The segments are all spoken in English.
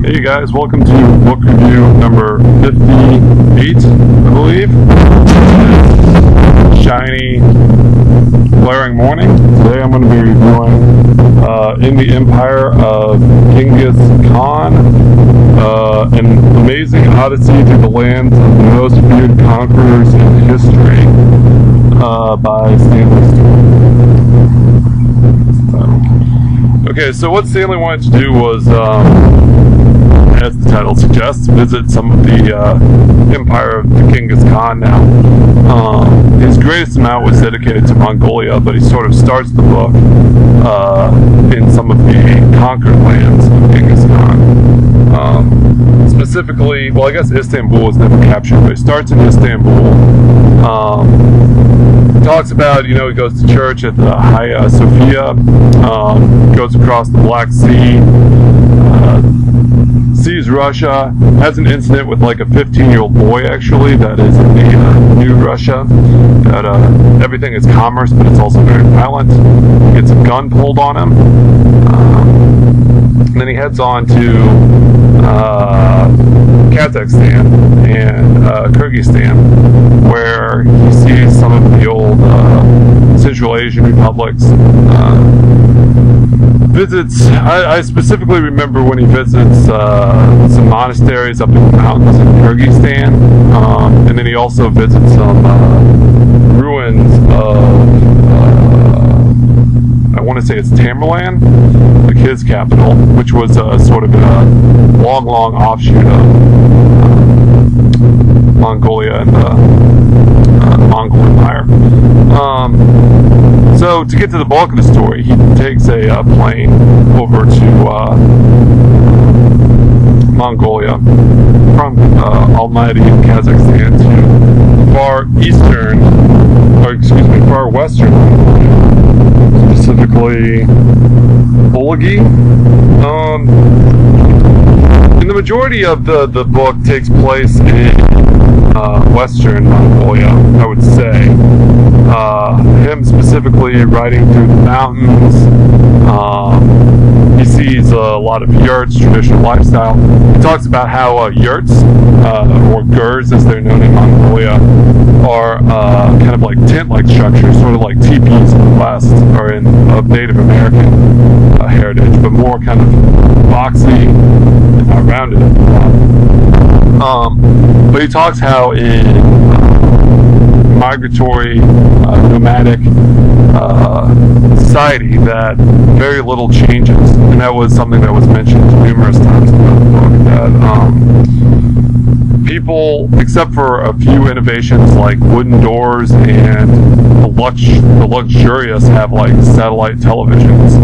Hey guys, welcome to book review number 58, I believe. Shiny, glaring morning. Today I'm going to be reviewing In the Empire of Genghis Khan, an amazing odyssey through the lands of the most feared conquerors in history, by Stanley. Okay, so what Stanley wanted to do was, as the title suggests, visit some of the Empire of Genghis Khan now. His greatest amount was dedicated to Mongolia, but he sort of starts the book in some of the conquered lands of Genghis Khan. Specifically, well, I guess Istanbul was never captured, but he starts in Istanbul. Talks about, he goes to church at the Hagia Sophia, goes across the Black Sea, sees Russia, has an incident with like a 15-year-old boy actually that is in the new Russia, that everything is commerce but it's also very violent. Gets a gun pulled on him, and then he heads on to Kazakhstan and Kyrgyzstan, where he sees some of the old Central Asian republics. Visits, I specifically remember when he visits some monasteries up in the mountains in Kyrgyzstan, and then he also visits some ruins of, I want to say it's Tamerlan, like his capital, which was sort of a long offshoot of Mongolia and the Mongol Empire. So to get to the bulk of the story, he takes a plane over to Mongolia from Almaty in Kazakhstan to far western Mongolia, specifically Bulgi. And the majority of the book takes place in western Mongolia, I would say. Him specifically riding through the mountains. He sees a lot of yurts, traditional lifestyle. He talks about how yurts, or gurs as they're known in Mongolia, are kind of like tent-like structures, sort of like teepees in the West, or of Native American heritage, but more kind of boxy and not rounded at the top. But he talks how in migratory, nomadic society that very little changes, and that was something that was mentioned numerous times in the book, that people, except for a few innovations like wooden doors and the luxurious, have like satellite televisions,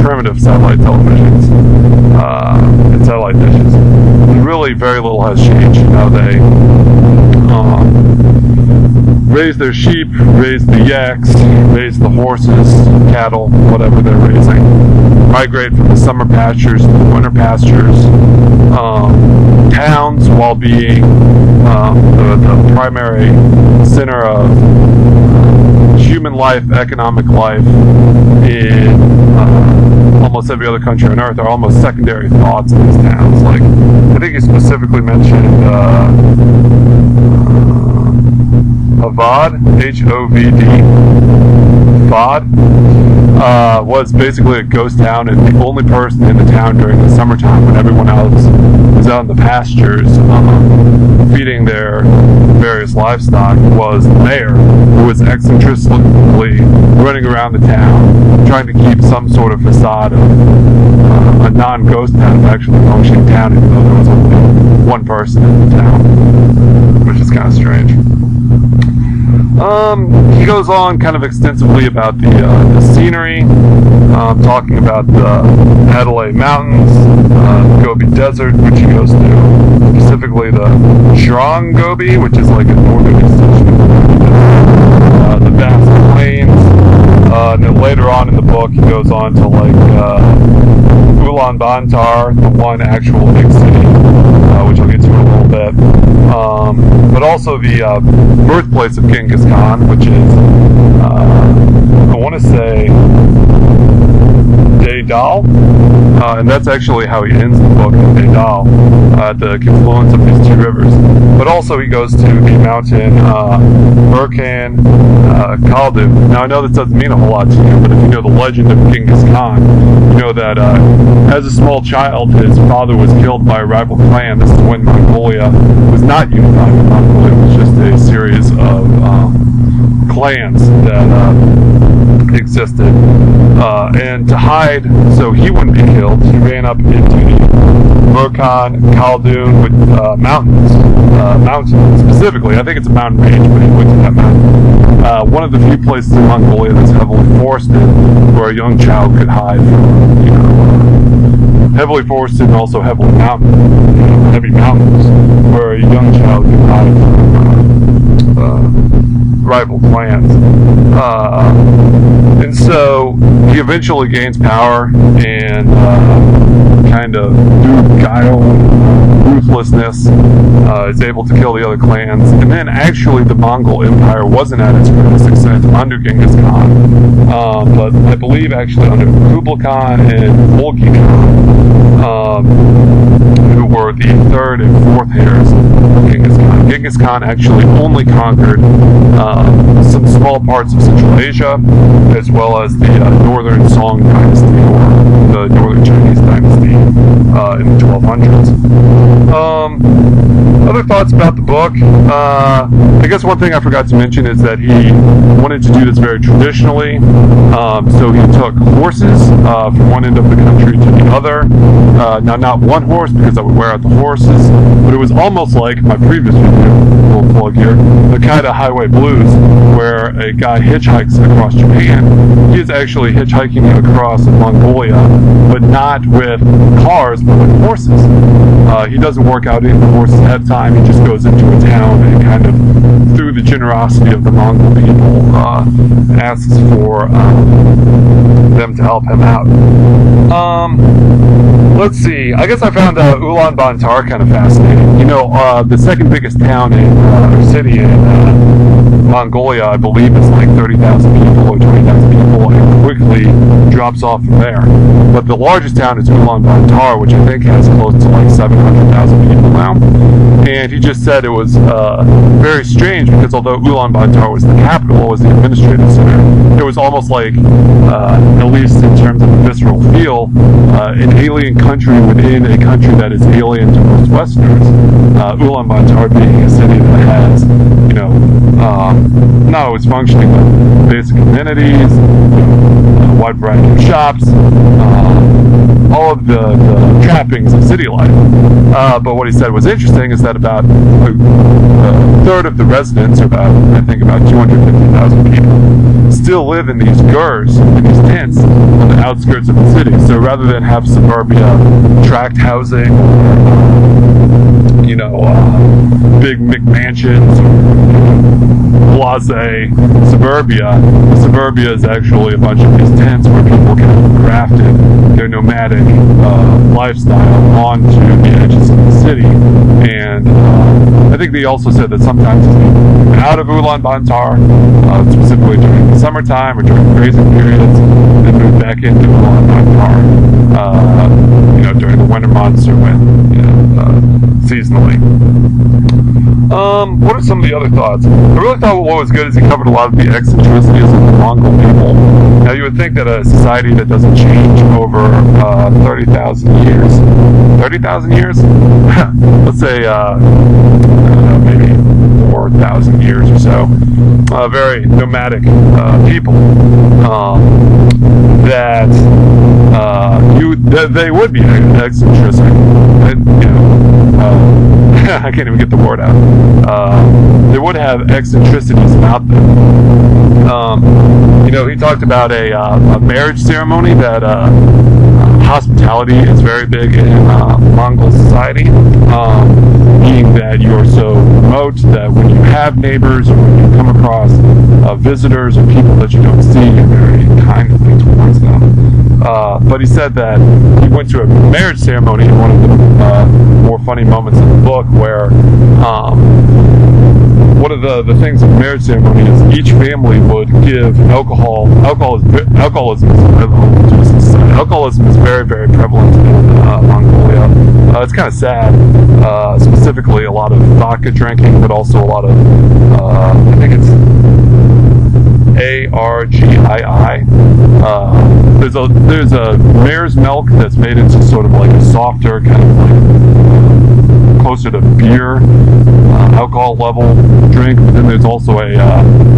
primitive satellite televisions, and satellite dishes. Really very little has changed. They raise their sheep, raise the yaks, raise the horses, cattle, whatever they're raising, migrate from the summer pastures to the winter pastures. Towns, while being the primary center of human life, economic life in almost every other country on earth, are almost secondary thoughts in these towns. Like, I think he specifically mentioned Havad, H-O-V-D, Havad, was basically a ghost town, and the only person in the town during the summertime, when everyone else was out in the pastures feeding their various livestock, was the mayor, who was eccentrically running around the town trying to keep some sort of facade of a non-ghost town, actually functioning town, even though there was only one person in the town, which is kind of strange. He goes on kind of extensively about the scenery, talking about the Adelaide Mountains, the Gobi Desert, which he goes through, specifically the Shrong Gobi, which is like a northern extension of the vast plains, and then later on in the book he goes on to like Ulaanbaatar, the one actual big city, which I'll get to in a little bit, but also the birthplace of Genghis Khan, which is, I want to say, Daedal, and that's actually how he ends the book, in Daedal, at the confluence of these two rivers. But also he goes to the mountain Burkan Khaldun. Now I know this doesn't mean a whole lot to you, but if you know the legend of Genghis Khan, you know that as a small child his father was killed by a rival clan. This is when Mongolia was not unified. Mongolia was just a series of clans that existed. And to hide so he wouldn't be killed, he ran up into the Burkan Khaldun with mountains, specifically. I think it's a mountain range, but he went to that mountain. One of the few places in Mongolia that's heavily forested where a young child could hide from, heavily forested and also heavily heavy mountains, where a young child could hide from rival clans. And so he eventually gains power and kind of through guile and ruthlessness is able to kill the other clans. And then actually the Mongol Empire wasn't at its greatest extent under Genghis Khan, but I believe actually under Kublai Khan and Volgi Khan, who were the third and fourth heirs of Genghis Khan. Genghis Khan actually only conquered some small parts of Central Asia, as well as the northern Song dynasty, or the northern Chinese dynasty in the 1200s. Other thoughts about the book? I guess one thing I forgot to mention is that he wanted to do this very traditionally. So he took horses from one end of the country to the other. Now, not one horse, because I would wear out the horses, but it was almost like my previous video, little plug here, the kind of highway blues, where a guy hitchhikes across Japan. He is actually hitchhiking across Mongolia, but not with cars, but with horses. He doesn't work out any of the horses ahead of time. He just goes into a town and kind of, through the generosity of the Mongol people, asks for them to help him out. Let's see. I guess I found Ulaanbaatar kind of fascinating. The second biggest town or city in Mongolia, I believe, is like 30,000 people or 20,000 people, and quickly drops off from there. But the largest town is Ulaanbaatar, which I think has close to like 700,000 people now. And he just said it was very strange because although Ulaanbaatar was the capital, was the administrative center, it was almost like, at least in terms of the visceral feel, an alien country within a country that is alien to most Westerners. Ulaanbaatar being a city that has, not always functioning, but basic amenities, a wide variety of shops, all of the trappings of city life. But what he said was interesting is that about a third of the residents, or about 250,000 people, still live in these gurs, in these tents, on the outskirts of the city. So rather than have suburbia, tract housing, big McMansions, blase suburbia is actually a bunch of these tents where people can have crafted their nomadic lifestyle onto the edges of the city. And I think they also said that sometimes as people move out of Ulaanbaatar, specifically during the summertime or during grazing periods, then move back into Ulaanbaatar during the winter months or when seasonally. What are some of the other thoughts? I really thought what was good is he covered a lot of the eccentricities of the Mongol people. Now you would think that a society that doesn't change over 30,000 years, 30,000 years? Let's say, maybe 4,000 years or so, very nomadic people, that they would be eccentric. I can't even get the word out. They would have eccentricities about them. He talked about a marriage ceremony that hospitality is very big in Mongol society, meaning that you are so remote that when you have neighbors or when you come across visitors or people that you don't see, you're very kindly towards them. But he said that he went to a marriage ceremony in one of the more funny moments in the book where one of the things of the marriage ceremony is each family would give alcohol. Alcoholism is very, very prevalent in Mongolia. It's kind of sad. Specifically, a lot of vodka drinking, but also a lot of I think it's ARGII. There's a mare's milk that's made into sort of like a softer kind of like closer to beer alcohol level drink, but then there's also a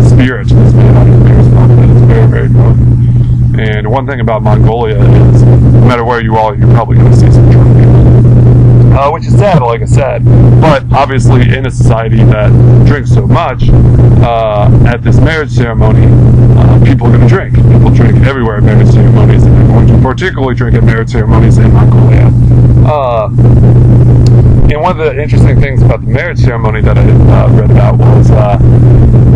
spirit that's made out of mare's milk that is very, very potent. And one thing about Mongolia is, no matter where you are, you're probably going to see some drunk people. Which is sad, like I said. But obviously, in a society that drinks so much, at this marriage ceremony, people are going to drink. People drink everywhere at marriage ceremonies, and they're going to particularly drink at marriage ceremonies in Mongolia. And one of the interesting things about the marriage ceremony that I read about was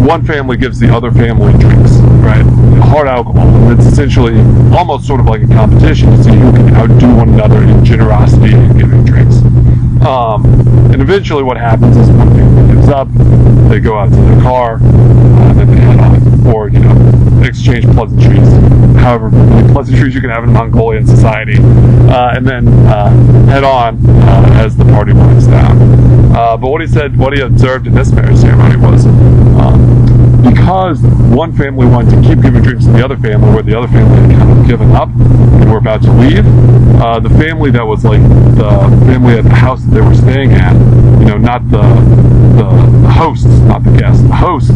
one family gives the other family drinks, right? Hard alcohol. And it's essentially almost sort of like a competition to see who can outdo one another in generosity in giving drinks. And eventually what happens is one family gives up, they go out to their car, and then they head on. Or, exchange pleasantries, however many pleasantries you can have in Mongolian society, and then head on as the party winds down. But what he observed in this marriage ceremony was because one family wanted to keep giving drinks to the other family, where the other family had kind of given up and were about to leave, the family that was like the family at the house that they were staying at, not the hosts, not the guests, the hosts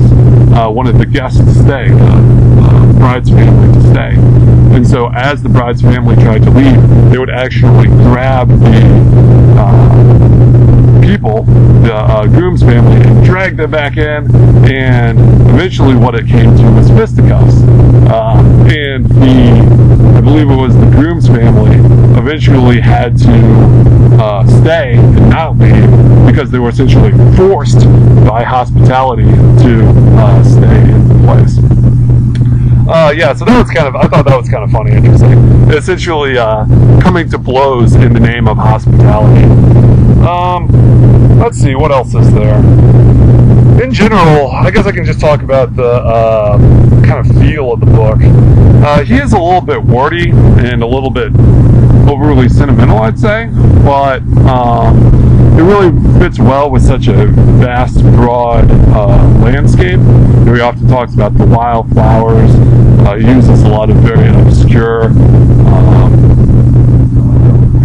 wanted the guests to stay, the bride's family to stay. And so as the bride's family tried to leave, they would actually grab the people, the groom's family, and drag them back in, and eventually what it came to was fisticuffs. And I believe it was the groom's family, eventually had to stay and not leave because they were essentially forced by hospitality to stay in the place. So that was I thought that was kind of funny, interesting. Essentially, coming to blows in the name of hospitality. Let's see, what else is there? In general, I guess I can just talk about the kind of feel of the book. He is a little bit wordy and a little bit overly sentimental, I'd say, but it really fits well with such a vast, broad landscape. He often talks about the wildflowers. He uses a lot of very obscure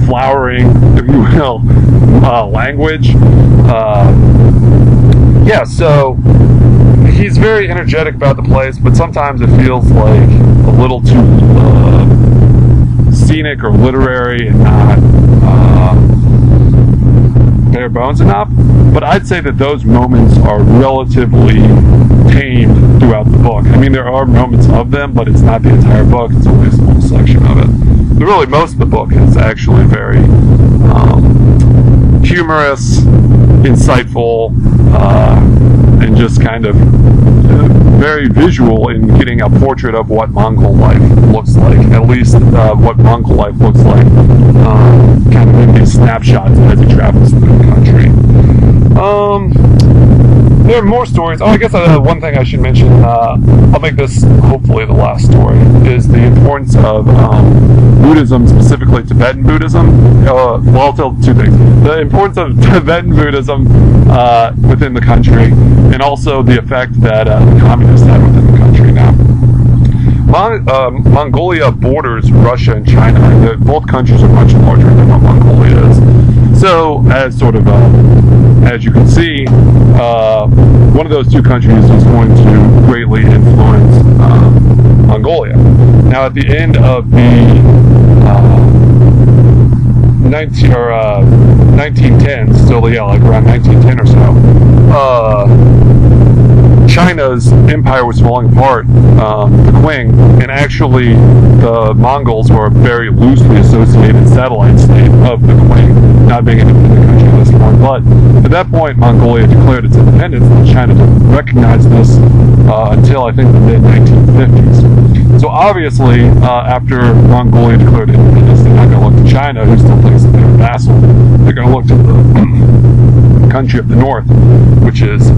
flowering, if you will, language. So he's very energetic about the place, but sometimes it feels like a little too scenic or literary and not bare bones enough. But I'd say that those moments are relatively tamed throughout the book. I mean, there are moments of them, but it's not the entire book. It's only a small section of it. But really, most of the book is actually very humorous, insightful, and just kind of very visual in getting a portrait of what Mongol life looks like, at least what Mongol life looks like, kind of in these snapshots as he travels through the country. There are more stories. I guess one thing I should mention, I'll make this hopefully the last story, is the importance of Buddhism, specifically Tibetan Buddhism. Well, I'll tell two things. The importance of Tibetan Buddhism within the country, and also the effect that the communists had within the country now. Mongolia borders Russia and China, and both countries are much larger than what Mongolia is. So, as you can see, one of those two countries is going to greatly influence Mongolia. Now, at the end of the 1910s, like around 1910 or so, China's empire was falling apart, the Qing, and actually the Mongols were a very loosely associated satellite state of the Qing, not being an independent country at this point. But at that point, Mongolia declared its independence, and China didn't recognize this until I think the mid-1950s. So obviously, after Mongolia declared independence, they're not going to look to China, who still thinks that they're a vassal. They're going to look to the country of the north, which is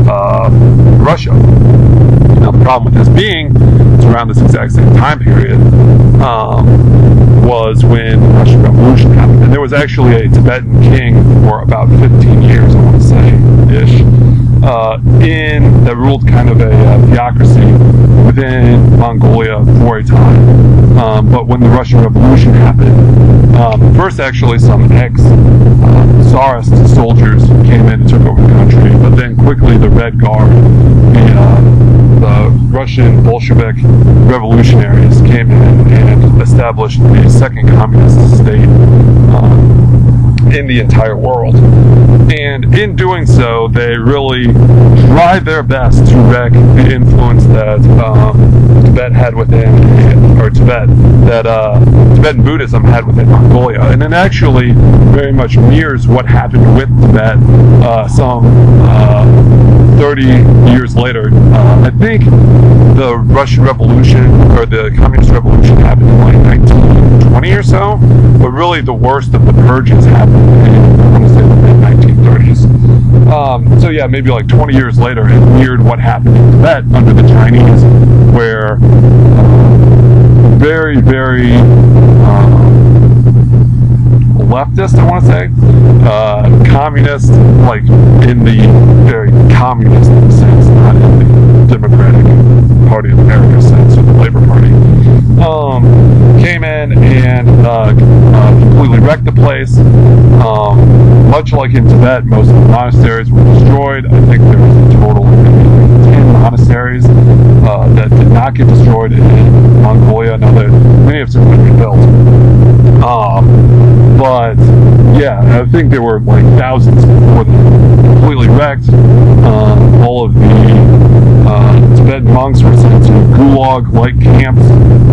Russia. Now, the problem with this being, it's around this exact same time period, was when the Russian Revolution happened. And there was actually a Tibetan king for about 15 years, I want to say, ish, that ruled kind of a theocracy within Mongolia for a time. But when the Russian Revolution happened, first actually some ex-Tsarist soldiers came in and took over the country, but then quickly the Red Guard, the Russian Bolshevik revolutionaries came in and established the second communist state in the entire world. And in doing so, they really tried their best to wreak the influence that Tibet had within, or Tibetan Buddhism had within Mongolia. And it actually very much mirrors what happened with Tibet some 30 years later. I think the Russian Revolution, or the Communist Revolution, happened in like 1920 or so, but really the worst of the purges happened in, I want to say, the mid-1930s. So yeah, maybe like 20 years later, it mirrored what happened in Tibet under the Chinese, where very, very leftist, I want to say, communist, like in the very communist sense, not in the Democratic Party of America sense, or the Labor Party, came in and completely wrecked the place. Much like in Tibet, most of the monasteries were destroyed. I think there was a total of maybe 10 monasteries that did not get destroyed in Mongolia. Now, many have since been rebuilt. But yeah, I think there were like thousands before them completely wrecked. All of the Tibetan monks were sent to gulag-like camps,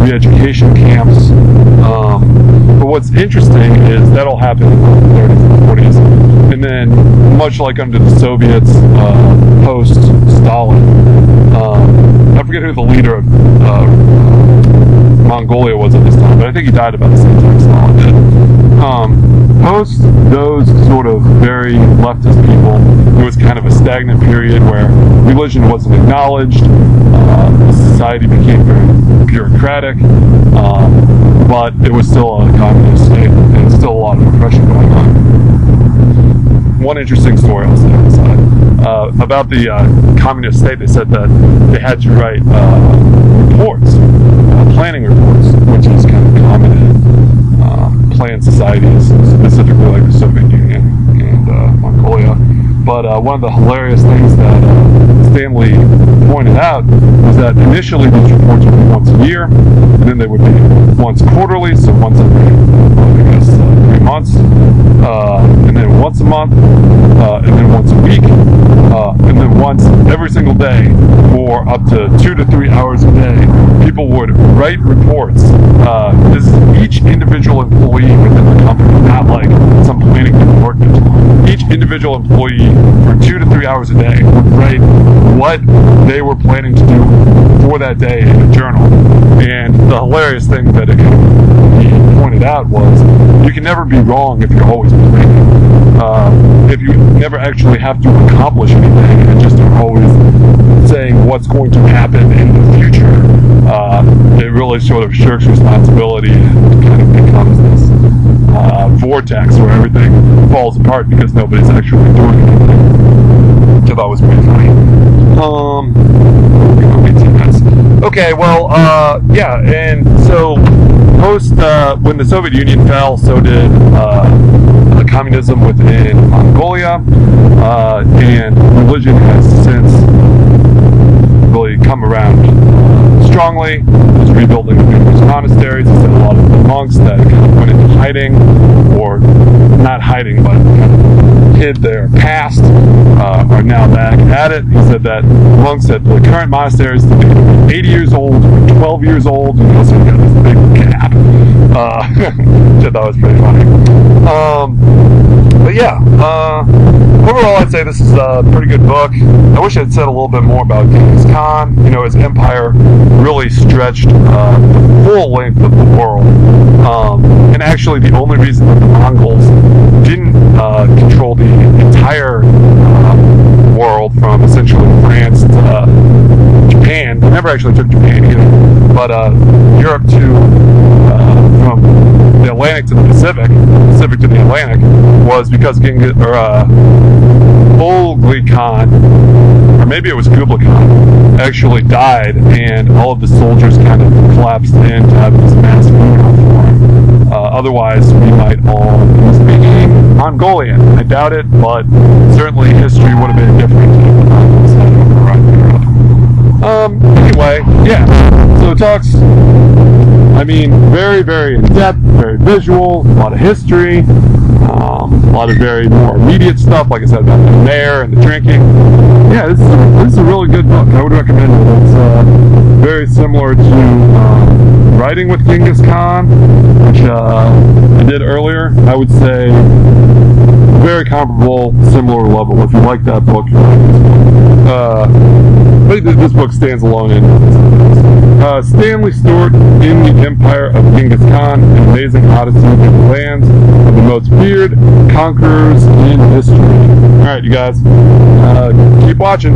re-education camps. But what's interesting is that all happened in the 30s and 40s. And then, much like under the Soviets, post-Stalin, I forget who the leader of Mongolia was at this time, but I think he died about the same time Stalin did. Post those sort of very leftist people, there was kind of a stagnant period where religion wasn't acknowledged, society became very bureaucratic, but it was still a communist state, and still a lot of oppression going on. One interesting story I'll say on the side. About the communist state, they said that they had to write reports, planning reports, which is kind of common in planned societies, specifically like the Soviet Union and Mongolia. But one of the hilarious things that Stanley pointed out was that initially these reports would be once a year, and then they would be once quarterly, so once every, 3 months, and then once a month, and then once a week, and then once every single day for up to 2 to 3 hours a day. People would write reports. This is each individual employee within the company, not like some planning department. Each individual employee for 2 to 3 hours a day would write what they were planning to do for that day in a journal. And the hilarious thing that he pointed out was, you can never be wrong if you're always planning. If you never actually have to accomplish anything and just are always saying what's going to happen in the future, it really sort of shirks responsibility and kind of becomes this vortex where everything falls apart because nobody's actually doing anything, which I thought was pretty funny. 18 minutes. Okay, well, yeah, and so when the Soviet Union fell, so did communism within Mongolia, and religion has since really come around strongly. There's rebuilding of numerous monasteries. There's a lot of the monks that kind of went into hiding, or not hiding, but kind of hid their past, are now back at it. He said that monks at the current monasteries to be 80 years old, 12 years old, and also got this big gap. Which I thought was pretty funny. But yeah, overall I'd say this is a pretty good book. I wish I'd said a little bit more about Genghis Khan. You know, his empire really stretched the full length of the world. And actually the only reason that the Mongols didn't control the entire never actually took Japan either, but Europe to from the Atlantic to the Pacific, Pacific to the Atlantic, was because Kublai Khan, or maybe it was Kublai Khan, actually died, and all of the soldiers kind of collapsed in to have this massive funeral for him. Otherwise, we might all be speaking Mongolian. I doubt it, but certainly history would have been different if the Mongols had overrun Europe. Anyway, yeah. So it talks, I mean, very, very in-depth, very visual, a lot of history, a lot of very more immediate stuff, like I said, about the mayor and the drinking. Yeah, this is a really good book. I would recommend it. It's very similar to Writing with Genghis Khan, which I did earlier. I would say very comparable, similar level. If you like that book, you like this book. But this book stands alone in Stanley Stewart in the Empire of Genghis Khan, an amazing odyssey through the lands of the most feared conquerors in history. Alright, you guys, keep watching.